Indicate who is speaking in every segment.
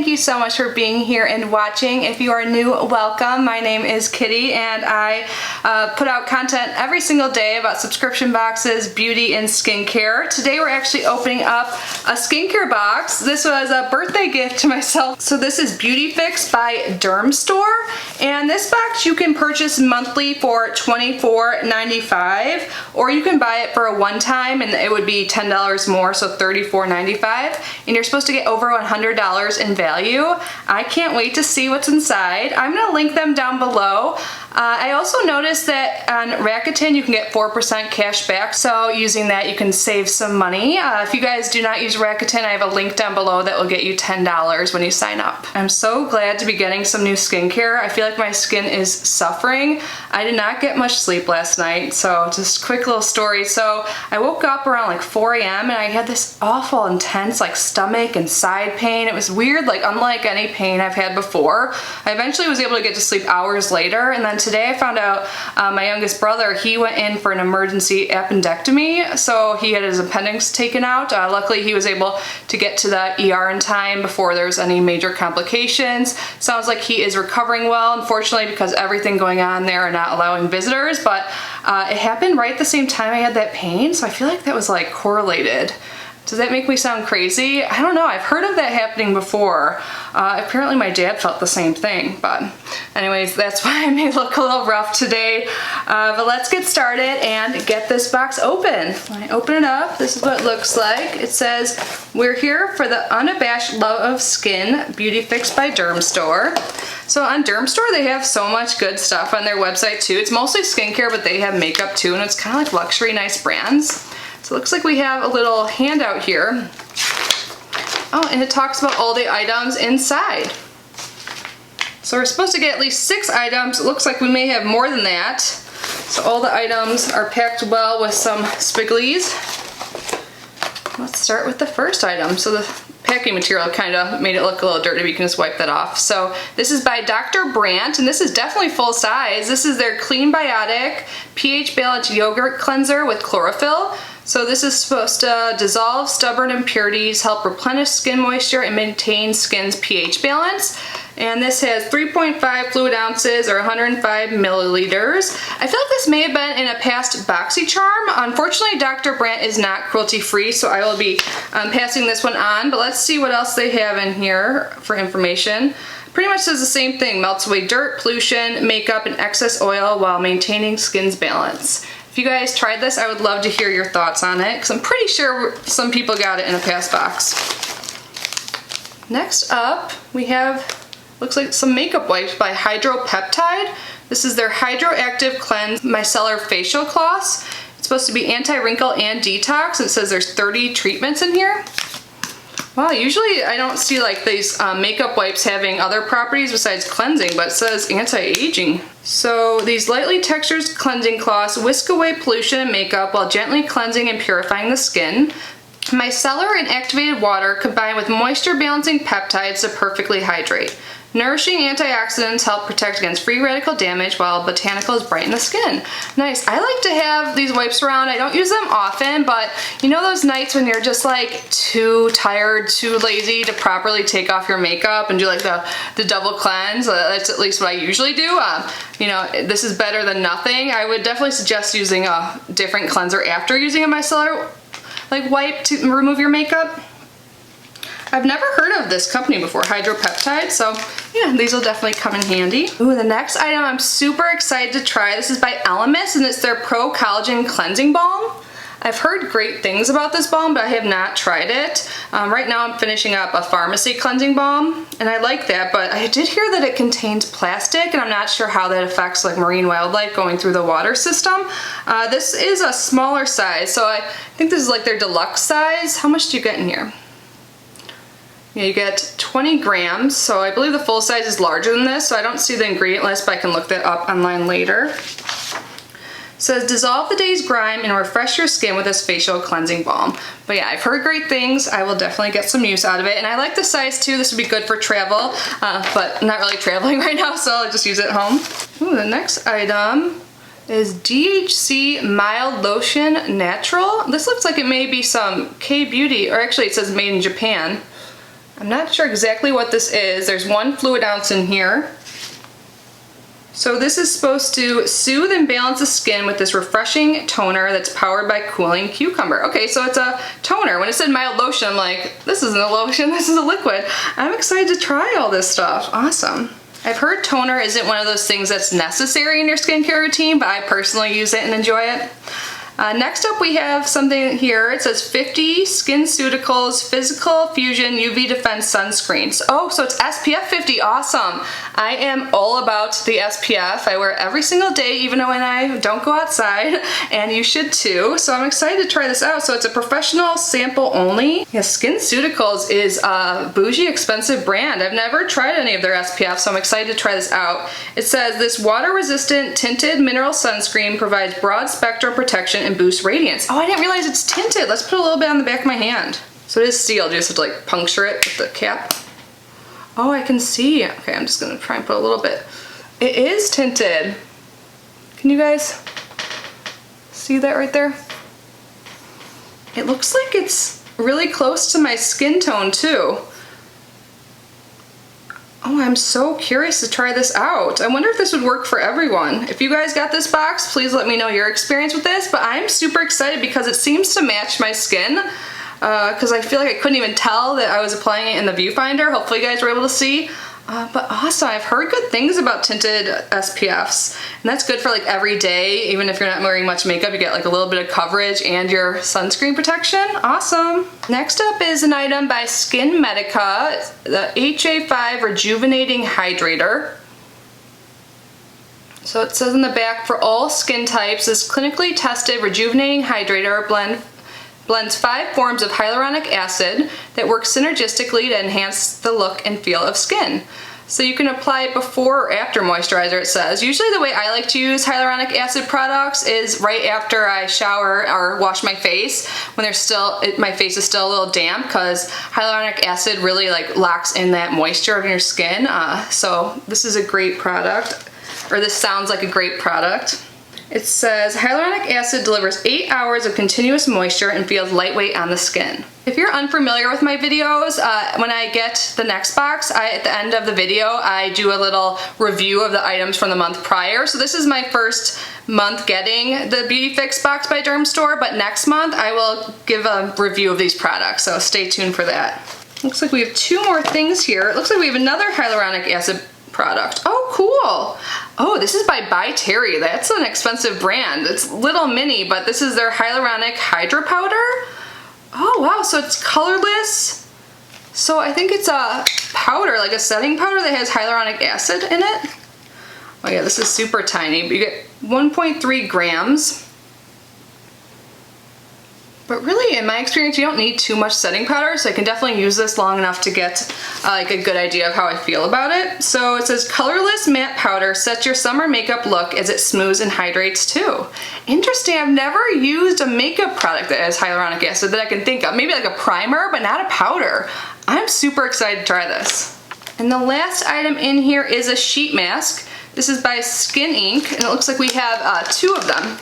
Speaker 1: you so much for being here and watching. If you are new, welcome. My name is Kitty and I put out content every single day about subscription boxes, beauty, and skincare. Today we're actually opening up a skincare box. This was a birthday gift to myself. So this is BeautyFIX by Dermstore, and this box you can purchase monthly for $24.95, or you can buy it for a one-time and it would be $10 more, so $34.95, and you're supposed to get over $100 in value. I can't wait to see what's inside. I'm gonna link them down below. I also noticed that on Rakuten you can get 4% cash back, so using that you can save some money. If you guys do not use Rakuten, I have a link down below that will get you $10 when you sign up. I'm so glad to be getting some new skincare. I feel like my skin is suffering. I did not get much sleep last night, so just quick little story. So I woke up around like 4 a.m. and I had this awful intense like stomach and side pain. It was weird, like unlike any pain I've had before. I eventually was able to get to sleep hours later, and then today I found out my youngest brother, he went in for an emergency appendectomy, so he had his appendix taken out. Luckily he was able to get to the ER in time before there's any major complications. Sounds like he is recovering well, unfortunately, because everything going on there and not allowing visitors, but it happened right at the same time I had that pain, so I feel like that was like correlated. Does that make me sound crazy? I don't know, I've heard of that happening before. Apparently my dad felt the same thing, but anyways, that's why I may look a little rough today. But let's get started and get this box open. When I open it up, this is what it looks like. It says, "We're here for the unabashed love of skin, BeautyFIX by Dermstore." So on Dermstore, they have so much good stuff on their website too. It's mostly skincare, but they have makeup too, and it's kind of like luxury nice brands. So it looks like we have a little handout here. Oh, and it talks about all the items inside. So we're supposed to get at least 6 items. It looks like we may have more than that. So all the items are packed well with some spigglies. Let's start with the first item. So the packing material kind of made it look a little dirty, but you can just wipe that off. So this is by Dr. Brandt, and this is definitely full size. This is their Clean Biotic pH Balanced Yogurt Cleanser with Chlorophyll. So this is supposed to dissolve stubborn impurities, help replenish skin moisture, and maintain skin's pH balance. And this has 3.5 fluid ounces or 105 milliliters. I feel like this may have been in a past BoxyCharm. Unfortunately, Dr. Brandt is not cruelty-free, so I will be passing this one on. But let's see what else they have in here for information. Pretty much says the same thing: melts away dirt, pollution, makeup, and excess oil while maintaining skin's balance. If you guys tried this, I would love to hear your thoughts on it, because I'm pretty sure some people got it in a past box. Next up, we have, looks like some makeup wipes by Peptide. This is their Hydroactive Cleanse Micellar Facial Cloths. It's supposed to be anti-wrinkle and detox. It says there's 30 treatments in here. Wow, usually I don't see like these makeup wipes having other properties besides cleansing, but it says anti-aging. So these lightly textured cleansing cloths whisk away pollution and makeup while gently cleansing and purifying the skin. Micellar and activated water combined with moisture balancing peptides to perfectly hydrate. Nourishing antioxidants help protect against free radical damage while botanicals brighten the skin. Nice. I like to have these wipes around. I don't use them often, but you know those nights when you're just like too tired, too lazy to properly take off your makeup and do like the double cleanse? That's at least what I usually do. You know, this is better than nothing. I would definitely suggest using a different cleanser after using a micellar like wipe to remove your makeup. I've never heard of this company before, Peptide, so yeah, these will definitely come in handy. Ooh, the next item I'm super excited to try. This is by Elemis, and it's their Pro-Collagen Cleansing Balm. I've heard great things about this balm, but I have not tried it. Right now I'm finishing up a pharmacy cleansing balm, and I like that, but I did hear that it contains plastic, and I'm not sure how that affects like marine wildlife going through the water system. This is a smaller size, so I think this is like their deluxe size. How much do you get in here? Yeah, you get 20 grams, so I believe the full size is larger than this, so I don't see the ingredient list, but I can look that up online later. It says, dissolve the day's grime and refresh your skin with this facial cleansing balm. But yeah, I've heard great things. I will definitely get some use out of it. And I like the size too. This would be good for travel, but I'm not really traveling right now, so I'll just use it at home. Ooh, the next item is DHC Mild Lotion Natural. This looks like it may be some K-Beauty, or actually it says made in Japan. I'm not sure exactly what this is. There's 1 fluid ounce in here. So this is supposed to soothe and balance the skin with this refreshing toner that's powered by cooling cucumber. Okay, so it's a toner. When it said mild lotion, I'm like, this isn't a lotion, this is a liquid. I'm excited to try all this stuff. Awesome. I've heard toner isn't one of those things that's necessary in your skincare routine, but I personally use it and enjoy it. Next up we have something here. It says 50 SkinCeuticals Physical Fusion UV Defense Sunscreens. Oh, so it's SPF 50, awesome. I am all about the SPF. I wear it every single day, even when I don't go outside, and you should too. So I'm excited to try this out. So it's a professional sample only. Yeah, SkinCeuticals is a bougie, expensive brand. I've never tried any of their SPF, so I'm excited to try this out. It says this water-resistant tinted mineral sunscreen provides broad spectrum protection and boost radiance. Oh, I didn't realize it's tinted. Let's put a little bit on the back of my hand. So it is sealed. You just have to like puncture it with the cap. Oh, I can see. Okay, I'm just gonna try and put a little bit. It is tinted. Can you guys see that right there? It looks like it's really close to my skin tone too. Oh, I'm so curious to try this out. I wonder if this would work for everyone. If you guys got this box, please let me know your experience with this, but I'm super excited because it seems to match my skin, because I feel like I couldn't even tell that I was applying it in the viewfinder. Hopefully you guys were able to see. But awesome, I've heard good things about tinted SPFs, and that's good for like every day. Even if you're not wearing much makeup, you get like a little bit of coverage and your sunscreen protection. Awesome. Next up is an item by Medica, the HA5 Rejuvenating Hydrator. So it says in the back, for all skin types, this clinically tested rejuvenating hydrator blends 5 forms of hyaluronic acid that work synergistically to enhance the look and feel of skin. So you can apply it before or after moisturizer, it says. Usually the way I like to use hyaluronic acid products is right after I shower or wash my face, when my face is still a little damp, because hyaluronic acid really like locks in that moisture of your skin. So this is a great product, or this sounds like a great product. It says hyaluronic acid delivers 8 hours of continuous moisture and feels lightweight on the skin. If you're unfamiliar with my videos, when I get the next box, at the end of the video, I do a little review of the items from the month prior. So this is my first month getting the BeautyFIX box by Dermstore, but next month I will give a review of these products, so stay tuned for that. Looks like we have 2 more things here. It looks like we have another hyaluronic acid product. Oh, cool. Oh, this is by Terry. That's an expensive brand. It's little mini, but this is their hyaluronic Hydra powder. Oh, wow, so it's colorless. So I think it's a powder, like a setting powder that has hyaluronic acid in it. Oh yeah, this is super tiny, but you get 1.3 grams. But really, in my experience, you don't need too much setting powder, so I can definitely use this long enough to get like a good idea of how I feel about it. So it says, colorless matte powder sets your summer makeup look as it smooths and hydrates too. Interesting, I've never used a makeup product that has hyaluronic acid that I can think of. Maybe like a primer, but not a powder. I'm super excited to try this. And the last item in here is a sheet mask. This is by Skin Inc, and it looks like we have 2 of them.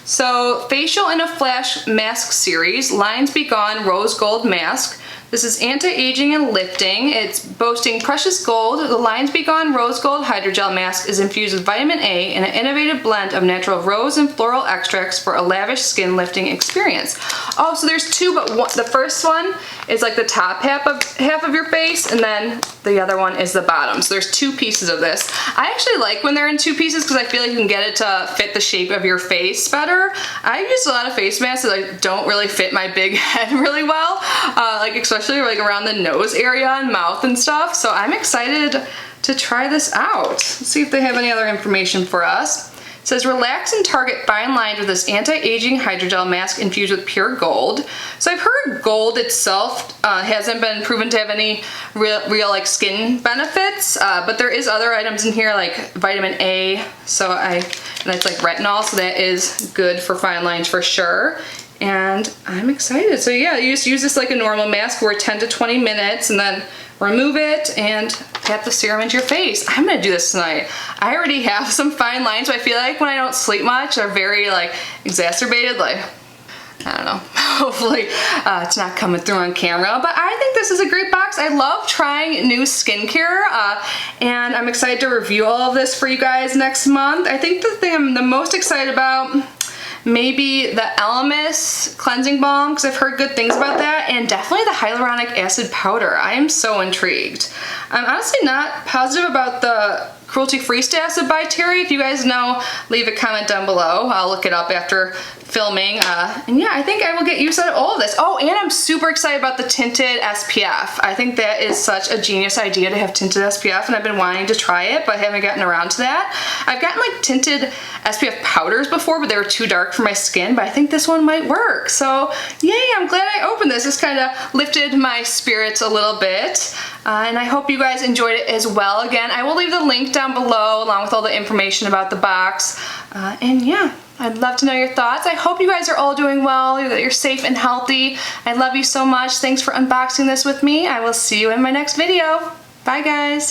Speaker 1: So, Facial in a Flash Mask Series, Lines Be Gone Rose Gold Mask. This is anti-aging and lifting. It's boasting precious gold. The Lines Be Gone Rose Gold Hydrogel Mask is infused with vitamin A and an innovative blend of natural rose and floral extracts for a lavish skin lifting experience. Oh, so there's 2, but the first one is like the top half of your face, and then the other one is the bottom. So there's 2 pieces of this. I actually like when they're in 2 pieces because I feel like you can get it to fit the shape of your face better. I use a lot of face masks that don't really fit my big head really well, like especially like around the nose area and mouth and stuff. So I'm excited to try this out. Let's see if they have any other information for us. It says, relax and target fine lines with this anti-aging hydrogel mask infused with pure gold. So I've heard gold itself hasn't been proven to have any real like skin benefits, but there is other items in here like vitamin A, and that's like retinol, so that is good for fine lines for sure. And I'm excited. So yeah, you just use this like a normal mask for 10 to 20 minutes and then remove it and pat the serum into your face. I'm gonna do this tonight. I already have some fine lines, but I feel like when I don't sleep much, they're very like exacerbated. Like, I don't know, hopefully it's not coming through on camera, but I think this is a great box. I love trying new skincare, and I'm excited to review all of this for you guys next month. I think the thing I'm the most excited about, maybe the Elemis cleansing balm, because I've heard good things about that, and definitely the hyaluronic acid powder. I am so intrigued. I'm honestly not positive about the cruelty-free status of by Terry. If you guys know, leave a comment down below. I'll look it up after filming. And yeah, I think I will get use out of all of this. Oh, and I'm super excited about the tinted SPF. I think that is such a genius idea to have tinted SPF, and I've been wanting to try it, but haven't gotten around to that. I've gotten like tinted SPF powders before, but they were too dark for my skin, but I think this one might work. So yay, I'm glad I opened this. This kind of lifted my spirits a little bit. And I hope you guys enjoyed it as well. Again, I will leave the link down below along with all the information about the box. And yeah, I'd love to know your thoughts. I hope you guys are all doing well, that you're safe and healthy. I love you so much. Thanks for unboxing this with me. I will see you in my next video. Bye guys.